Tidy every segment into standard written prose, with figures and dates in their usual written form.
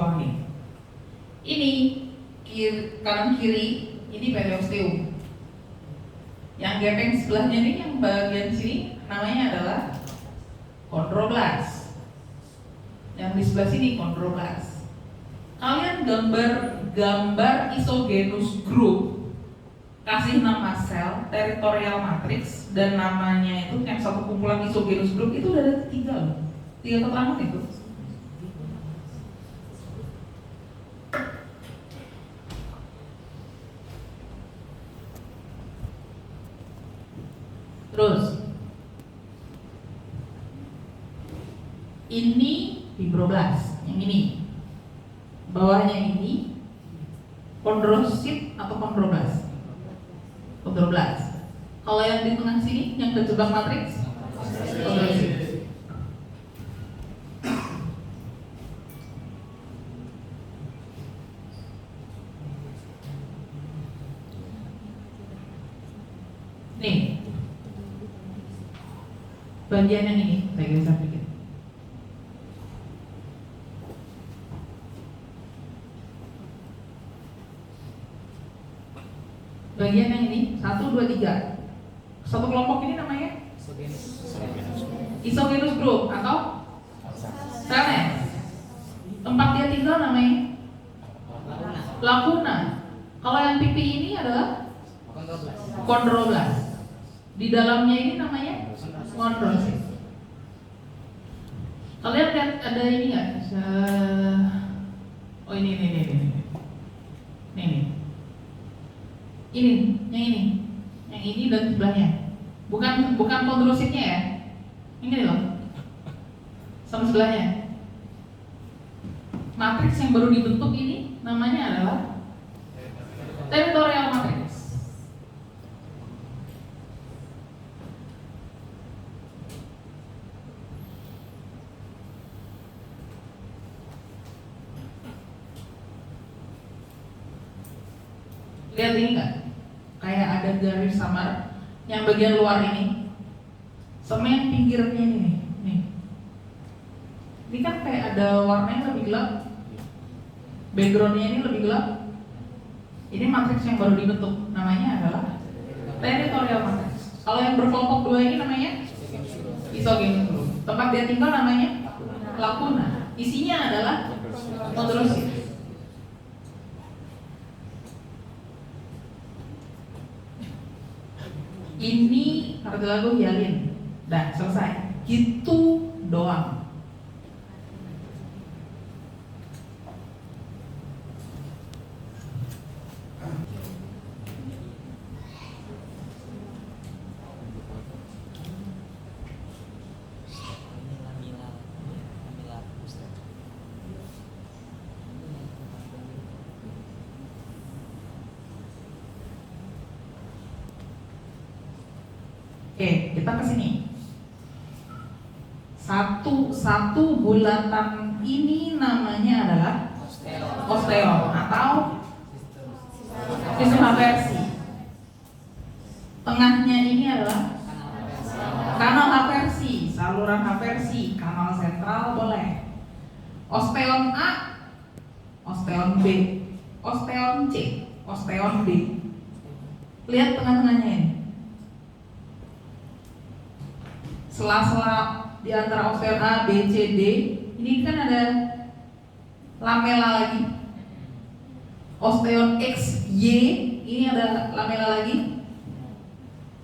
bawah nih. Ini kanan kiri ini periosteum. Yang gepeng sebelahnya nih, yang bagian sini namanya adalah chondroblast. Yang di sebelah sini chondroblast. Kalian gambar isogenous group, kasih nama sel, territorial matrix, dan namanya itu yang satu kumpulan isogenous group, itu udah ada 3 loh. 3 keterangan itu. Terus ini fibroblast, yang ini bawahnya ini chondrosit atau chondroblast. Chondroblast. Kalau yang di tengah sini yang terjebak matriks chondrosit. Nih bagian yang ini saya geser sedikit. Bagian yang ini 1, 2, 3. Satu kelompok ini namanya isogenous group atau sel. Tempat dia tinggal namanya lacuna. Kalau yang pipi ini adalah chondroblast. Di dalamnya ini namanya chondrosit. Kalian lihat ada ini nggak? Oh ini. Yang ini dan sebelahnya. Bukan chondrositnya ya. Ini loh. Sama sebelahnya. Matriks yang baru dibentuk ini namanya adalah territorial matrix. Lihat ini nggak? Kayak ada garis samar yang bagian luar ini sama yang pinggirnya ini nih. Ini kan kayak ada warnanya lebih gelap, backgroundnya ini lebih gelap. Ini matriks yang baru dibentuk, namanya adalah territorial matrix. Kalau yang berkelompok 2 ini namanya isogenous group. Tempat dia tinggal namanya lacuna. Isinya adalah chondrosit. Ini kartilago hialin. Dah selesai. Gitu doang. Oke, kita ke sini. Satu bulatan ini namanya adalah osteom atau sistem aversi. Tengahnya ini adalah kanal aversi, saluran aversi, kanal sentral boleh. Osteon A, osteon B, osteon C, osteon D. Lihat tengah-tengahnya ini. Sela-sela di antara osteon A, B, C, D, ini kan ada lamela lagi. Osteon X, Y, ini ada lamela lagi.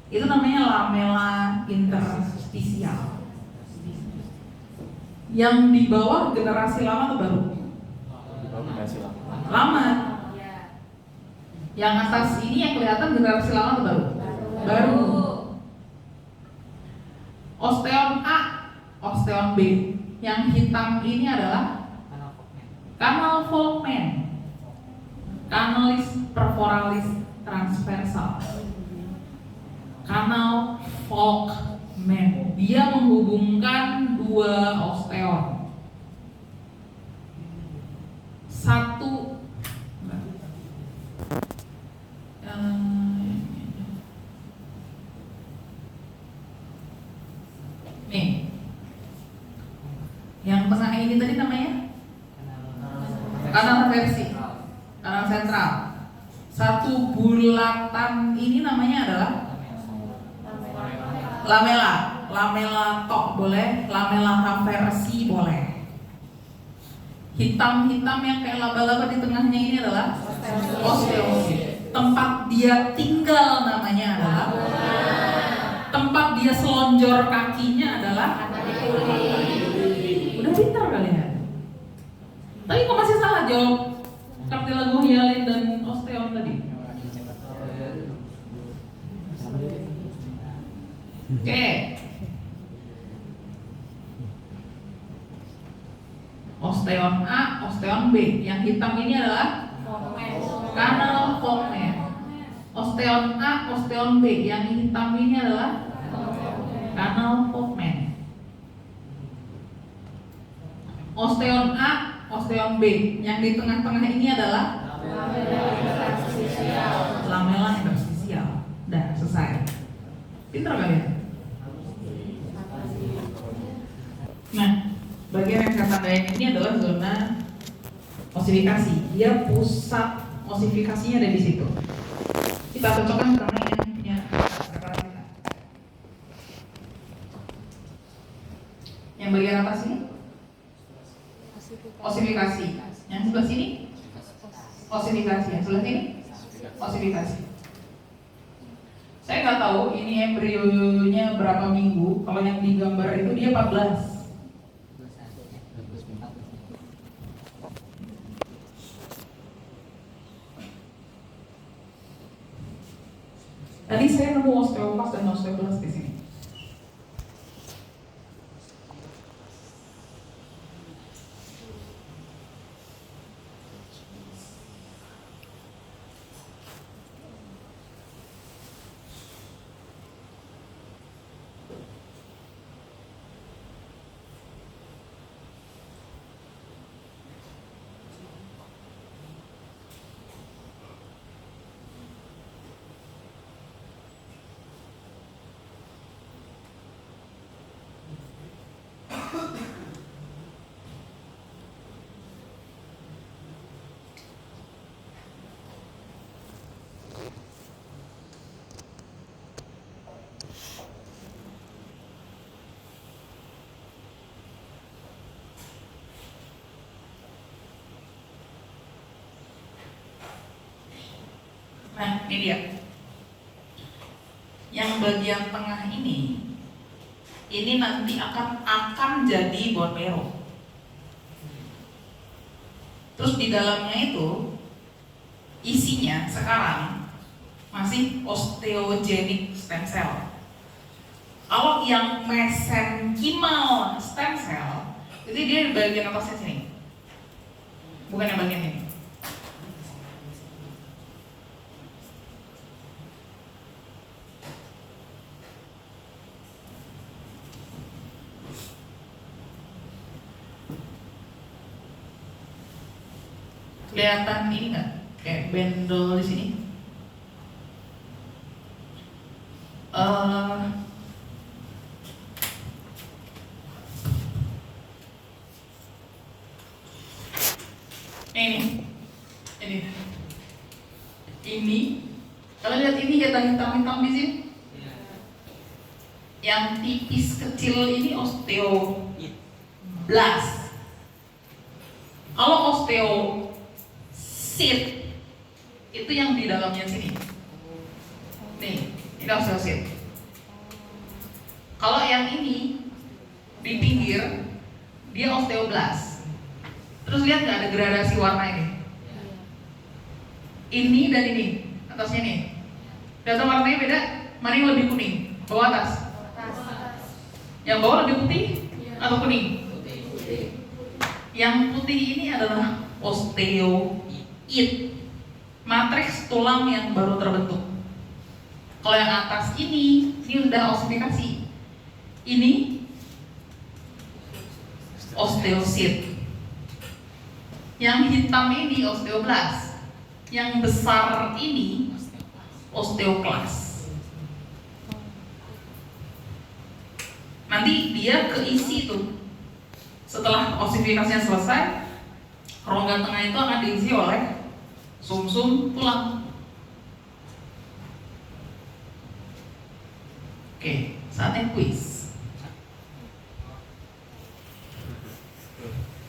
Itu namanya lamela interstisial. Yang di bawah generasi lama atau baru? Lama. Yang atas ini yang kelihatan generasi lama atau baru? Baru. Osteon A, osteon B. Yang hitam ini adalah kanal Volkmann, kanalis perforalis transversal. Kanal Volkmann, dia menghubungkan 2 osteon. Satu nih, yang tengah ini tadi namanya Kanal reversi, kanal sentral. Satu bulatan ini namanya adalah lamela. Lamela tok boleh, lamela reversi boleh. Hitam-hitam yang kayak laba-laba di tengahnya ini adalah osteosit. Tempat dia tinggal namanya adalah, tempat dia selonjor kakinya adalah. Udah pintar kalian. Tapi kok masih salah jawab cartilage hyalin dan osteon tadi? Oke. Osteon A, osteon B. Yang hitam ini adalah kanal foramen. Osteon A, osteon B. Yang hitam ini adalah kanal foramen. Osteon A, osteon B. Yang di tengah-tengah ini adalah lamela interstisial. Dah selesai. Pintar kalian. Nah, bagian yang saya tandain ini adalah zona osifikasi. Dia pusat osifikasinya ada di situ. Kita cocokkan karena yang punya referensi kita. Yang bagian atas ini osifikasi. Yang sebelah sini osifikasi. Yang sebelah sini osifikasi. Saya nggak tahu ini embrionya berapa minggu. Kalau yang digambar itu dia 14. Tadi saya nemu osteopas dan osteoblas di sini. Nah, ini dia. Yang bagian tengah ini nanti akan jadi bone marrow. Terus di dalamnya itu isinya sekarang masih osteogenic stem cell. Kalau yang mesenchymal stem cell itu dia di bagian atasnya sini, bukan yang bagian ini. Kelihatan ini nggak? Kayak bendol di sini. Ini. Kalian lihat ini hitam-hitam di sini. Yang tipis kecil ini osteoblast. Kalau osteosit itu yang di dalamnya sini. Nih, ini osteosit. Kalau yang ini di pinggir dia osteoblast. Terus lihat nggak ada gradasi warna ini? Ini dan ini, atasnya nih. Data warnanya beda, mana yang lebih kuning? Bawah atas? Yang bawah lebih putih atau kuning? Yang putih ini adalah osteoid, matriks tulang yang baru terbentuk. Kalau yang atas ini udah osifikasi. Ini osteosit. Yang hitam ini osteoblast. Yang besar ini osteoklas. Nanti dia keisi tuh. Setelah osifikasinya selesai, Rongga tengah itu akan diisi oleh sumsum tulang. Oke, saatnya kuis.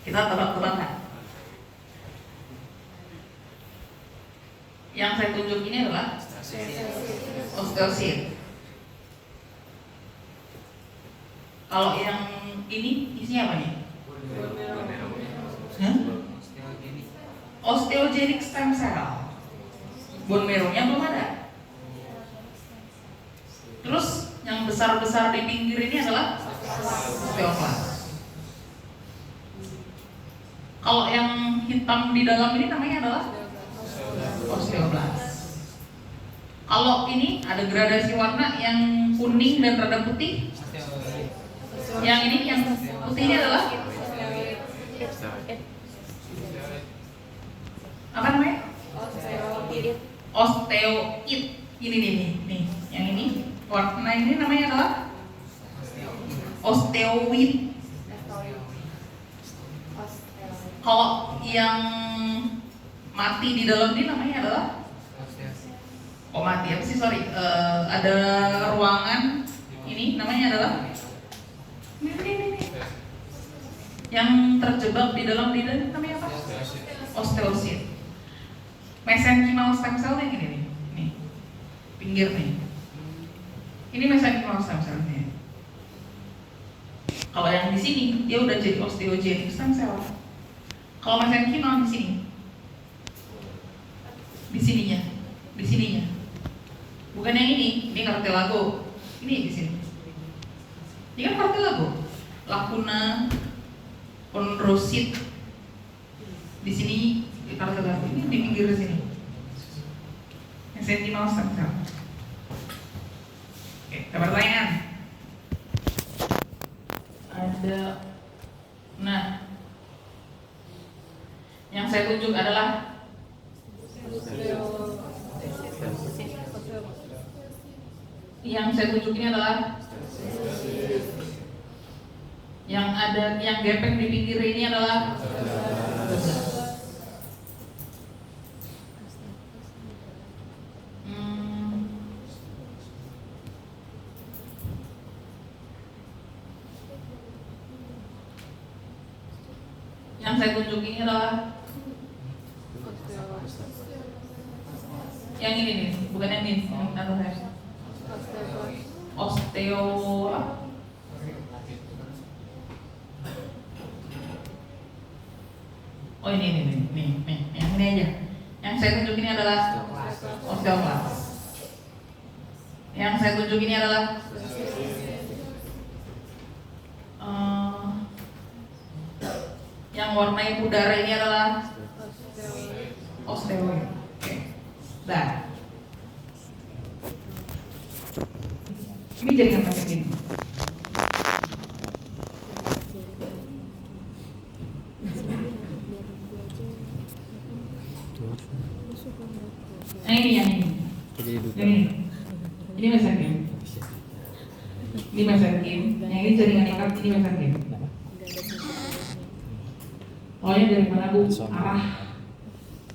Kita tebak-tebakan. Yang saya tunjuk ini adalah osteosit. Kalau yang ini isinya apa nih? Osteogenic stem cell. Bone marrow-nya belum ada. Terus yang besar-besar di pinggir ini adalah osteoblast. Kalau yang hitam di dalam ini namanya adalah osteoblast. Kalau ini ada gradasi warna yang kuning dan rada putih. Yang ini yang putih ini adalah apa namanya? Osteoid. Ini nih. Yang ini warna ini namanya adalah osteoid. Kalau yang mati di dalam ini namanya adalah mati apa sih? Ada ruangan ini namanya adalah ini. Yang terjebak di dalam ini namanya apa? Osteosit. Mesenchymal stem cell yang ini nih. Nih. Pinggir nih. Ini mesenchymal stem cell nih. Kalau yang di sini dia udah jadi osteogenic stem cell. Kalau mesenchymal di sini. Di sininya. Bukan yang ini cartilago. Ini di sini. Ini kan cartilago. Lacuna chondrocyte. Di sini di cartilago ini di pinggir sini. Mesenchymal stem cell. Oke, ada pertanyaan? Ada. Nah, yang saya tunjuk adalah yang gepeng di pinggir ini adalah yang saya tunjuk ini adalah yang ini nih, bukan yang ini, yang atas saya. Osteo Oh ini, yang ini aja. Yang saya tunjuk ini adalah osteoblast. Yang saya tunjuk ini adalah yang warna pudar ini adalah osteoid. Oke. Dah. Ini jaringan pakai ini. Yang ini. Ini mesenkim. Ini mesenkim. Yang ini jaringan ikat, ini mesenkim. Pokoknya dari mana bu? Arah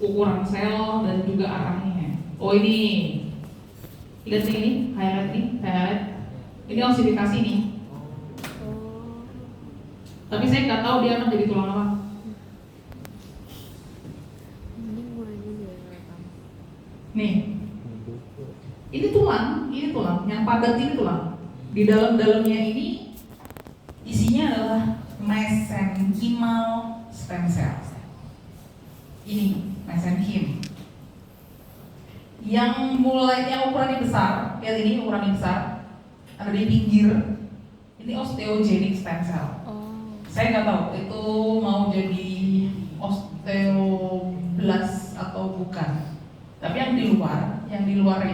ukuran sel dan juga arahnya. Oh ini. Lihat ini, highlight. Ini osifikasi nih. Tapi saya nggak tahu dia akan jadi tulang apa. Nih, ini tulang. Yang padat ini tulang. Di dalamnya ini isinya adalah mesenchymal stem cell. Ini mesenchym. Yang ukurannya besar, lihat ini ukurannya besar, ada di pinggir. Ini osteogenic stem cell. Saya nggak tahu itu mau jadi osteoblast atau bukan. Tapi yang di luar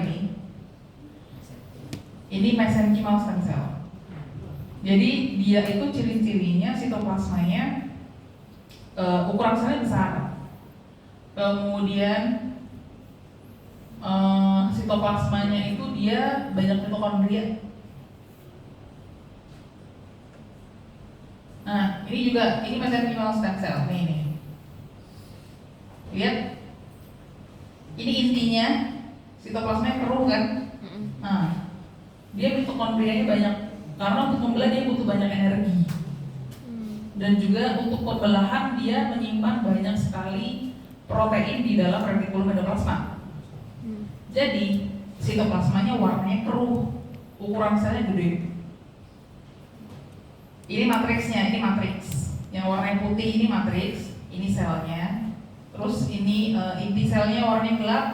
ini mesenchymal stem cell. Jadi dia itu ciri-cirinya sitoplasmanya ukuran selnya besar. Kemudian sitoplasmanya itu dia banyak mitokondria. Nah, ini mesenchymal stem cell ini. Lihat, ini intinya sitoplasma keruh kan? Nah, dia mitokondrianya banyak karena untuk membelah dia butuh banyak energi. Dan juga untuk pembelahan dia menyimpan banyak sekali protein di dalam retikulum endoplasma. Jadi sitoplasmanya warnanya keruh, ukuran selnya gede. Ini matriksnya, ini matriks. Yang warna putih ini matriks, ini selnya. Terus ini inti selnya warnanya gelap,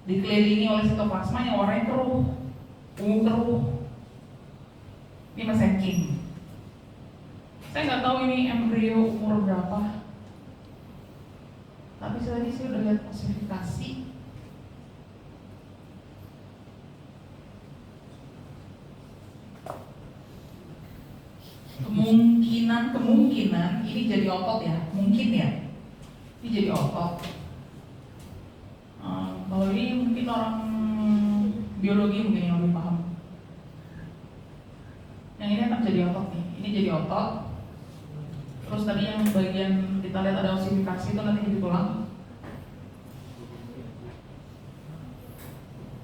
dikelilingi oleh sitoplasma yang warnanya keruh, ungu keruh. Ini mesenkim. Saya nggak tahu ini embrio umur berapa, tapi tadi saya udah lihat klasifikasi. Kemungkinan ini jadi otot ya, mungkin ya. Ini jadi otot. Kalau ini mungkin orang biologi mungkin yang lebih paham. Yang ini akan jadi otot nih. Ini jadi otot. Terus tadi yang bagian kita lihat ada osifikasi itu nanti jadi tulang.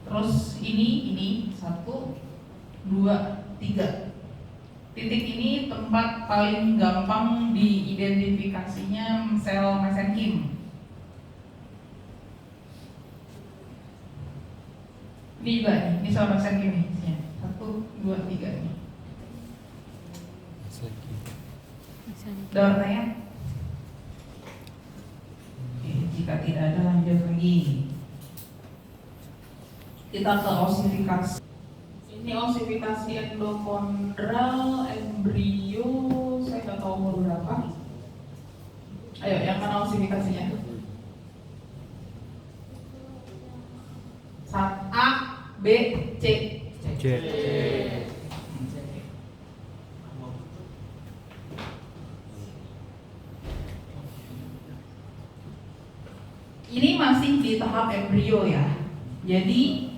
Terus ini 1, 2, 3. Titik ini tempat paling gampang diidentifikasinya sel mesenkim. Ini juga nih, ini sel mesenkim nih isinya. 1, 2, 3 nih. Ada pertanyaan? Oke, jika tidak ada lanjut lagi. Kita ke osifikasi. Ini osifikasi endokondral, embrio, saya nggak tahu umur berapa. Ayo, yang mana osifikasinya? A, B, C. C. Ini masih di tahap embrio ya. Jadi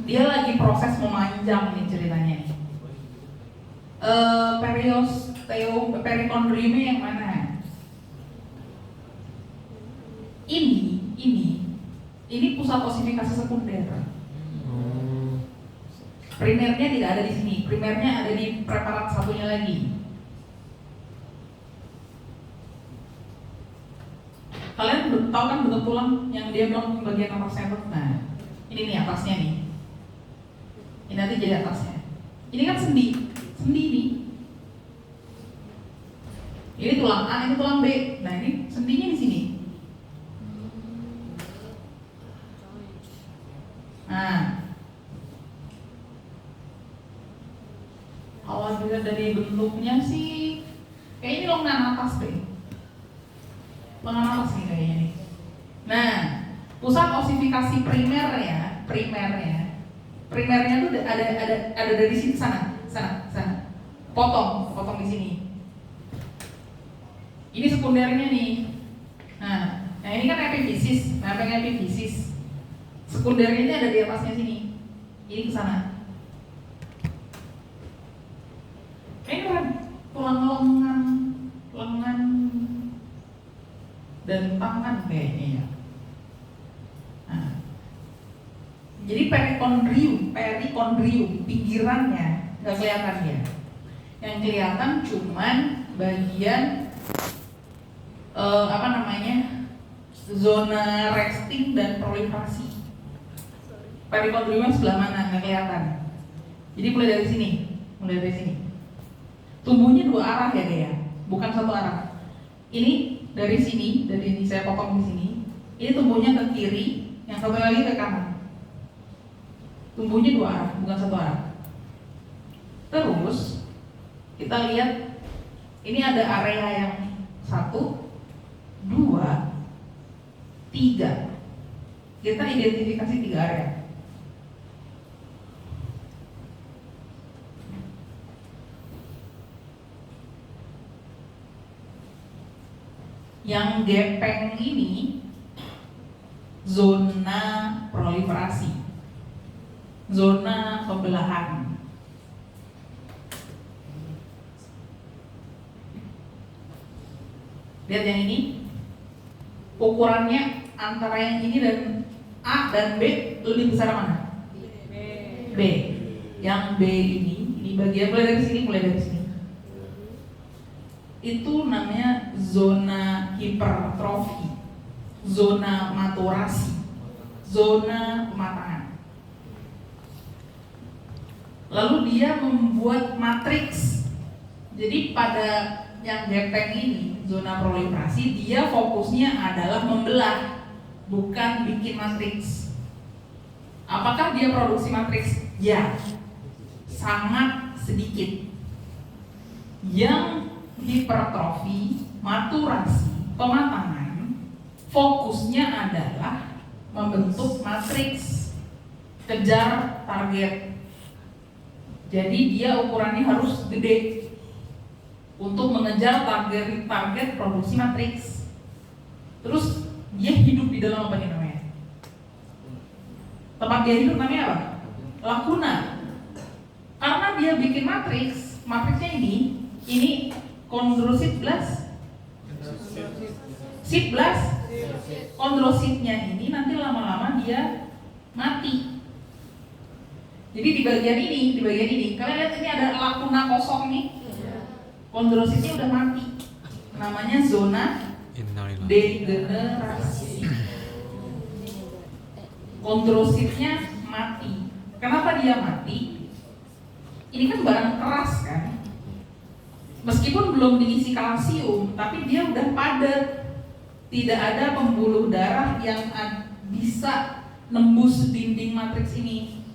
dia lagi proses memanjang nih ceritanya nih. Perikondriumnya yang mana? Ini pusat osifikasi sekunder. Primernya tidak ada di sini. Primernya ada di preparat satunya lagi. Kalian tahu kan bentuk tulang yang dia bilang bagian atasnya itu? Nah, ini nih atasnya nih. Ini nanti jadi atasnya. Ini kan sendi nih. Ini tulang A, ini tulang B. Nah, ini sendinya di sini. Nah, kalau dilihat dari bentuknya sih, kayak ini lengan atas deh. Lengan atas nih kayaknya nih. Nah, pusat osifikasi primernya tuh ada dari sini sana. Potong di sini. Ini sekundernya nih. Nah ini kan epifisis. Nah, pengen epifisis. Sekundernya ini ada di atasnya sini. Ini ke sana. Ini kan tulang lengan dan tangan kayaknya ya. Nah, jadi perikondrium pinggirannya nggak kelihatan ya. Yang kelihatan cuman bagian zona resting dan proliferasi. Perikondriumnya sebelah mana nggak kelihatan. Jadi mulai dari sini. Tumbuhnya dua arah ya dia, bukan satu arah. Ini dari sini saya potong di sini. Ini tumbuhnya ke kiri, yang satu lagi ke kanan. Tumbuhnya dua arah, bukan satu arah. Terus kita lihat ini ada area yang 1, 2, 3. Kita identifikasi 3 area. Yang gepeng ini zona proliferasi, zona pembelahan. Lihat yang ini ukurannya antara yang ini dan A dan B lebih besar mana? B. Yang B ini bagian mulai dari sini. Itu namanya zona hipertrofi, zona maturasi, zona pematangan. Lalu dia membuat matriks. Jadi pada yang gepeng ini, zona proliferasi, dia fokusnya adalah membelah, bukan bikin matriks. Apakah dia produksi matriks? Ya, sangat sedikit. Yang hipertrofi, maturasi, pematangan, fokusnya adalah membentuk matriks, kejar target. Jadi dia ukurannya harus gede untuk mengejar target produksi matriks. Terus dia hidup di dalam apa namanya? Tempat dia hidup namanya apa? Lakuna. Karena dia bikin matriksnya ini kondrosit blast, sit blast, kondrositnya ini nanti lama-lama dia mati. Jadi di bagian ini, kalian lihat ini ada lakuna kosong nih. Kondrositnya udah mati. Namanya zona degenerasi. Kondrositnya mati. Kenapa dia mati? Ini kan barang keras kan. Meskipun belum diisi kalsium, tapi dia udah padat. Tidak ada pembuluh darah yang bisa nembus dinding matriks ini.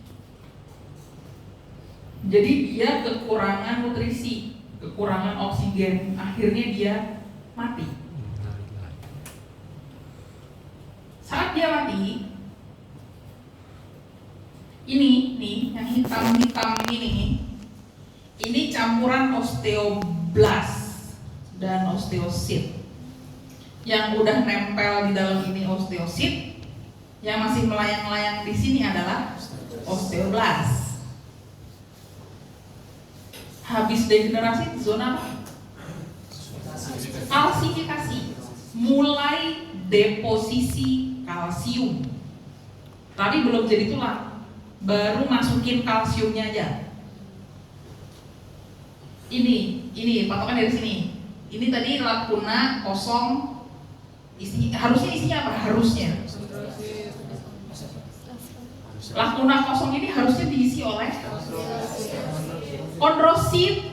Jadi dia kekurangan nutrisi, kekurangan oksigen, akhirnya dia mati. Saat dia mati, ini nih yang hitam-hitam ini campuran osteoblast dan osteosit. Yang udah nempel di dalam ini osteosit, yang masih melayang-layang di sini adalah osteoblast. Habis degenerasi zona apa? Kalsifikasi. Mulai deposisi kalsium. Tapi belum jadi tulang. Baru masukin kalsiumnya aja. Ini patokan dari sini. Ini tadi lakuna kosong. Harusnya isinya apa? Harusnya lakuna kosong ini harusnya diisi oleh kondrosit.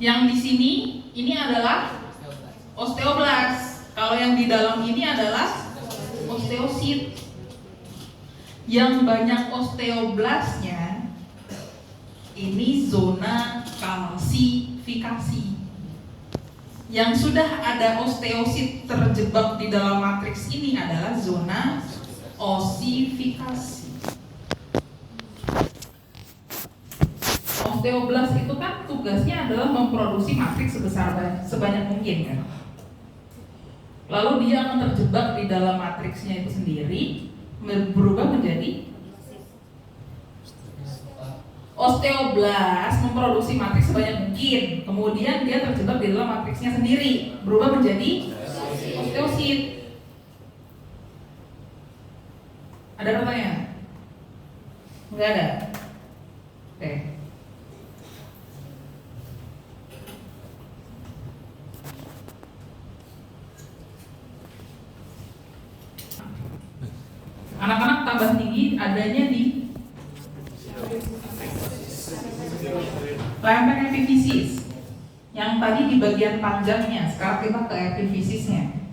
Yang di sini ini adalah osteoblast. Kalau yang di dalam ini adalah osteosit. Yang banyak osteoblastnya ini zona kalsifikasi. Yang sudah ada osteosit terjebak di dalam matriks ini adalah zona osifikasi. Osteoblast itu kan tugasnya adalah memproduksi matriks sebanyak mungkin kan. Lalu dia akan terjebak di dalam matriksnya itu sendiri, berubah menjadi osteoblast, memproduksi matriks sebanyak mungkin. Kemudian dia terjebak di dalam matriksnya sendiri, berubah menjadi osteosit. Ada pertanyaan? Enggak ada? Oke. Anak-anak tambah tinggi adanya di lempeng epifisiis. Yang tadi di bagian panjangnya, sekarang kita ke epifisisnya.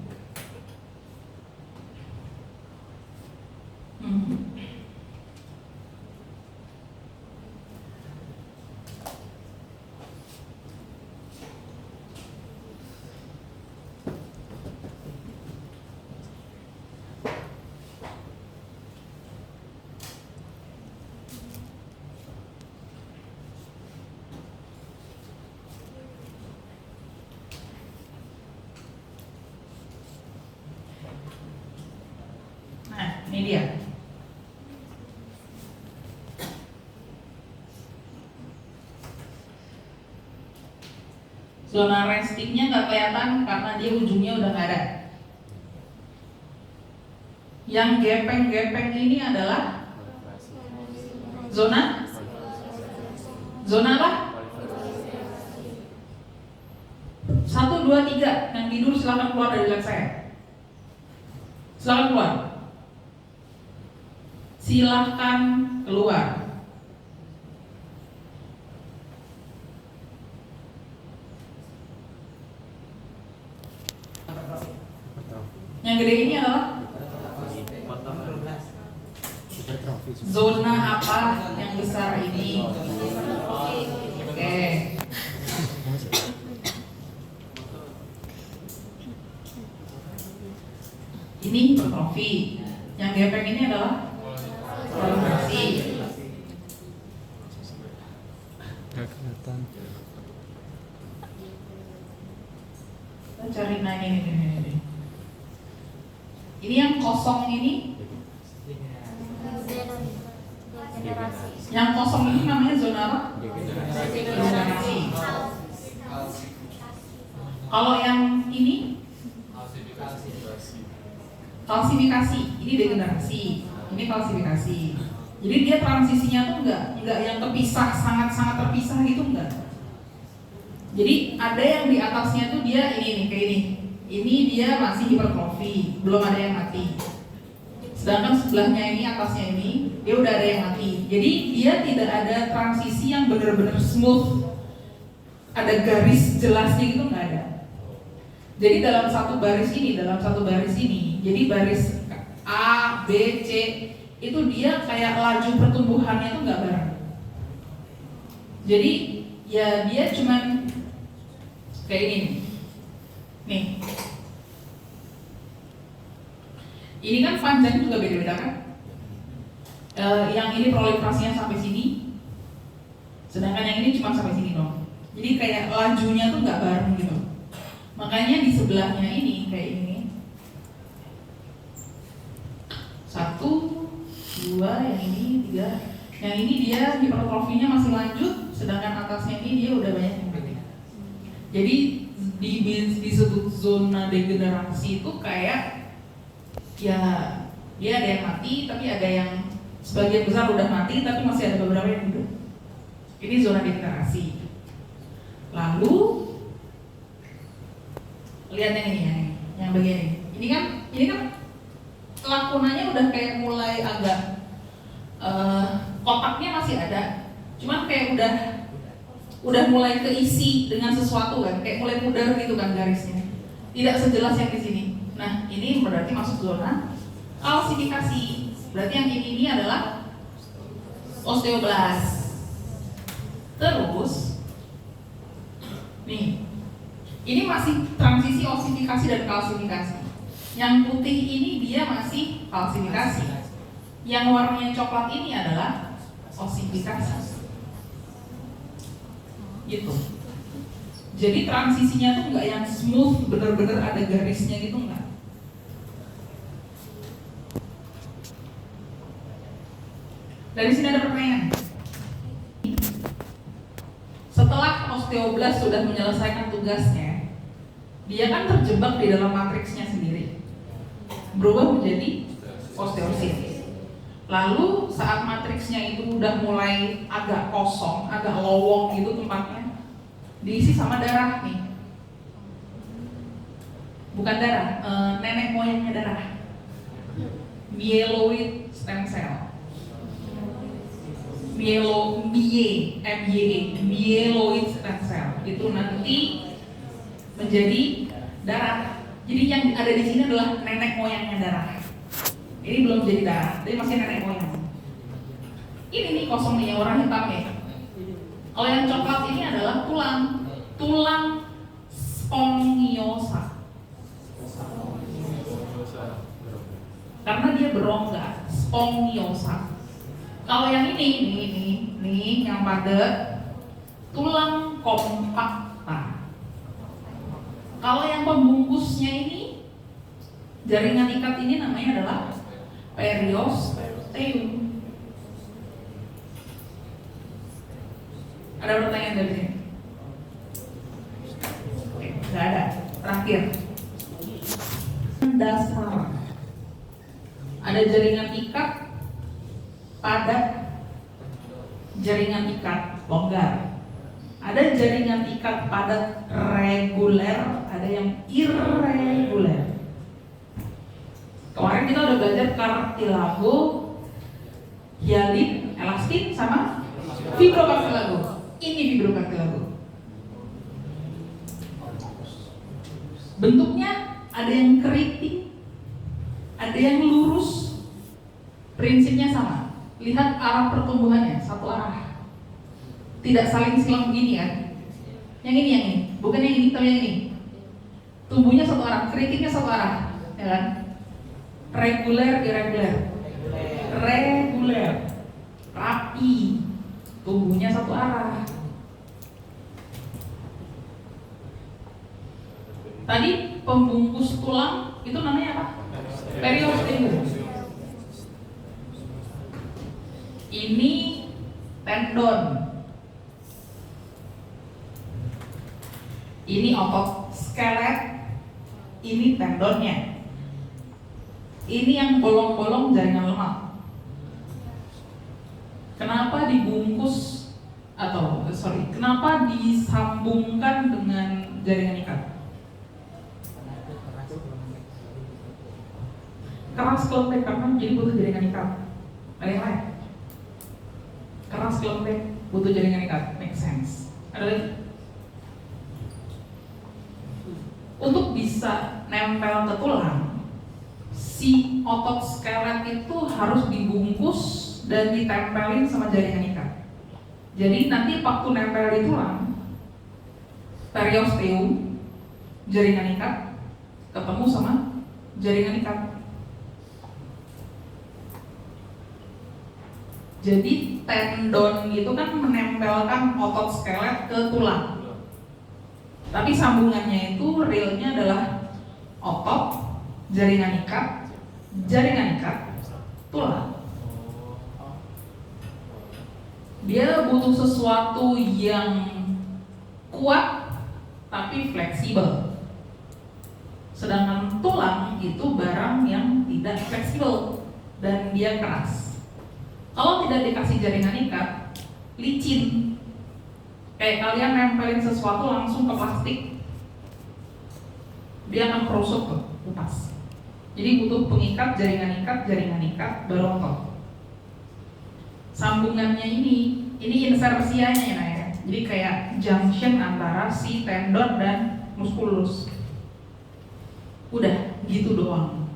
Zona restingnya nggak kelihatan karena dia ujungnya udah nggak ada. Yang gepeng-gepeng ini adalah zona apa? 1, 2, 3. Yang tidur silakan keluar dari lab saya. Silakan keluar. Silahkan keluar. Yang gede ini adalah zona apa yang besar ini? Oke. Ini hipertrofi. Yang gepeng ini adalah proliferasi. Gak kelihatan. Kita cari ini. Ini yang kosong ini. Yang kosong ini namanya zona apa? Degenerasi. Kalau yang ini kalsifikasi. Ini degenerasi. Ini kalsifikasi. Jadi dia transisinya tuh enggak yang terpisah, sangat-sangat terpisah gitu enggak. Jadi ada yang di atasnya tuh dia ini nih kayak ini. Ini dia masih hipertrofi, belum ada yang mati. Sedangkan sebelahnya ini, atasnya ini, dia udah ada yang mati. Jadi dia tidak ada transisi yang benar-benar smooth, ada garis jelasnya gitu nggak ada. Jadi dalam satu baris ini, jadi baris A, B, C itu dia kayak laju pertumbuhannya tuh nggak bareng. Jadi ya dia cuman kayak ini nih. Ini kan panjangnya juga beda-beda kan? Yang ini proliferasinya sampai sini, sedangkan yang ini cuma sampai sini dong. Jadi kayak lajunya tuh nggak bareng gitu. Makanya di sebelahnya ini kayak ini, 1, 2, yang ini 3, yang ini dia hipertrofinya masih lanjut, sedangkan atasnya ini dia udah banyak yang mati. Jadi disebut zona degenerasi itu kayak ya dia ada yang mati, tapi ada yang sebagian besar udah mati, tapi masih ada beberapa yang hidup. Ini zona degenerasi. Lalu lihat yang ini, yang bagian ini. Ini kan lakunanya udah kayak mulai agak kotaknya masih ada, cuman kayak udah mulai keisi dengan sesuatu kan, kayak mulai pudar gitu kan garisnya. Tidak sejelas yang di sini. Nah, ini berarti masuk zona kalsifikasi. Berarti yang ini adalah osteoblast. Terus nih, ini masih transisi osifikasi dan kalsifikasi. Yang putih ini dia masih kalsifikasi. Yang warnanya coklat ini adalah osifikasi. Gitu. Jadi transisinya tuh nggak yang smooth, bener-bener ada garisnya gitu nggak. Dari sini ada pertanyaan. Setelah osteoblast sudah menyelesaikan tugasnya, dia kan terjebak di dalam matriksnya sendiri, berubah menjadi osteosit. Lalu saat matriksnya itu udah mulai agak kosong, agak lowong gitu tempatnya, diisi sama darah nih. Bukan darah, nenek moyangnya darah. Myeloid stem cell. Myeloid stem cell itu nanti menjadi darah. Jadi yang ada di sini adalah nenek moyangnya darah. Ini belum jadi darah, tapi masih nenek moyang. Ini nih kosong nih yang warna hitam ya. Kalau yang coklat ini adalah tulang spongiosa. Karena dia berongga, spongiosa. Kalau yang ini yang padat, tulang kompakta. Kalau yang pembungkusnya ini, jaringan ikat ini namanya adalah periosteum. Ada pertanyaan dari sini? Nggak ada. Terakhir, dasar. Ada jaringan ikat padat, jaringan ikat longgar. Ada jaringan ikat padat reguler, ada yang irreguler. Kemarin kita udah belajar kartilago, hialin, elastin, sama fibrokartilago. Ini fibrokartilago. Bentuknya ada yang keriting, ada yang lurus. Prinsipnya sama. Lihat arah pertumbuhannya, satu arah. Tidak saling silang begini kan. Yang ini, bukan yang ini, tapi yang ini. Tumbuhnya satu arah, keritingnya satu arah, ya kan? Reguler, irregular. Reguler, rapi, tumbuhnya satu arah. Tadi pembungkus tulang itu namanya apa? Periosteum. Ini tendon. Ini otot skelet. Ini tendonnya. Ini yang bolong-bolong jaringan lemak. Kenapa dibungkus kenapa disambungkan dengan jaringan ikat? Keras kelembek karena jadi butuh jaringan ikat. Ada yang lain? Keras kelembek butuh jaringan ikat, make sense. Ada lagi? Untuk bisa nempel ke tulang, si otot skelet itu harus dibungkus dan ditempelin sama jaringan ikat. Jadi nanti waktu nempel di tulang, periosteum, jaringan ikat, ketemu sama jaringan ikat. Jadi tendon itu kan menempelkan otot skelet ke tulang. Tapi sambungannya itu realnya adalah otot, jaringan ikat, tulang. Dia butuh sesuatu yang kuat tapi fleksibel. Sedangkan tulang itu barang yang tidak fleksibel dan dia keras. Kalau tidak dikasih jaringan ikat, licin. Kayak kalian nempelin sesuatu langsung ke plastik, dia akan kerusuk tuh, lepas. Jadi butuh pengikat, jaringan ikat, baru otot. Sambungannya ini insersianya ya. Jadi kayak junction antara si tendon dan muskulus. Udah, gitu doang.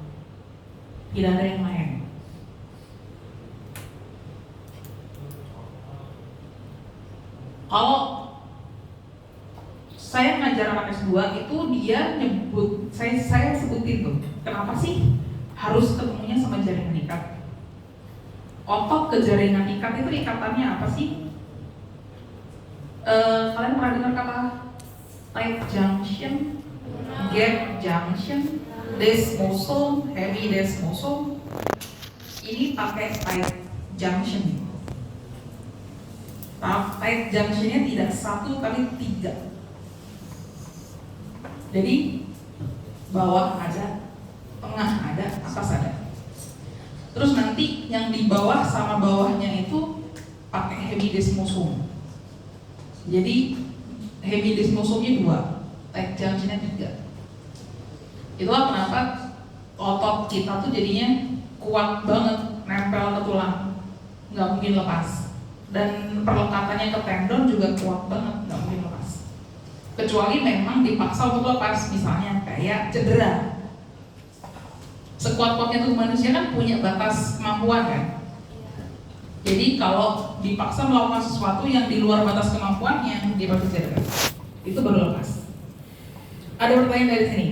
Tidak ada yang lain. Kalau saya ngajar anak S2 itu dia nyebut, saya sebutin tuh, kenapa sih harus ketemunya sama jaringan ikat? Otot ke jaringan ikat itu ikatannya apa sih? Kalian pernah dengar kata tight junction, gap junction, desmosome, heavy desmosome? Ini pakai tight junction. Tight junctionnya tidak satu kali tiga. Jadi bawah ada, tengah ada, atas ada. Terus nanti yang di bawah sama bawahnya itu pakai heavy desmosome. Jadi heavy desmosome-nya 2, tight junction-nya 3. Itulah kenapa otot kita tuh jadinya kuat banget, nempel ke tulang, nggak mungkin lepas. Dan perlekatannya ke tendon juga kuat banget, nggak mungkin lepas. Kecuali memang dipaksa untuk lepas, misalnya kayak cedera. Sekuat-kuatnya tubuh manusia kan punya batas kemampuan kan. Jadi kalau dipaksa melakukan sesuatu yang di luar batas kemampuannya, dia pasti cedera. Itu baru lepas. Ada pertanyaan dari sini?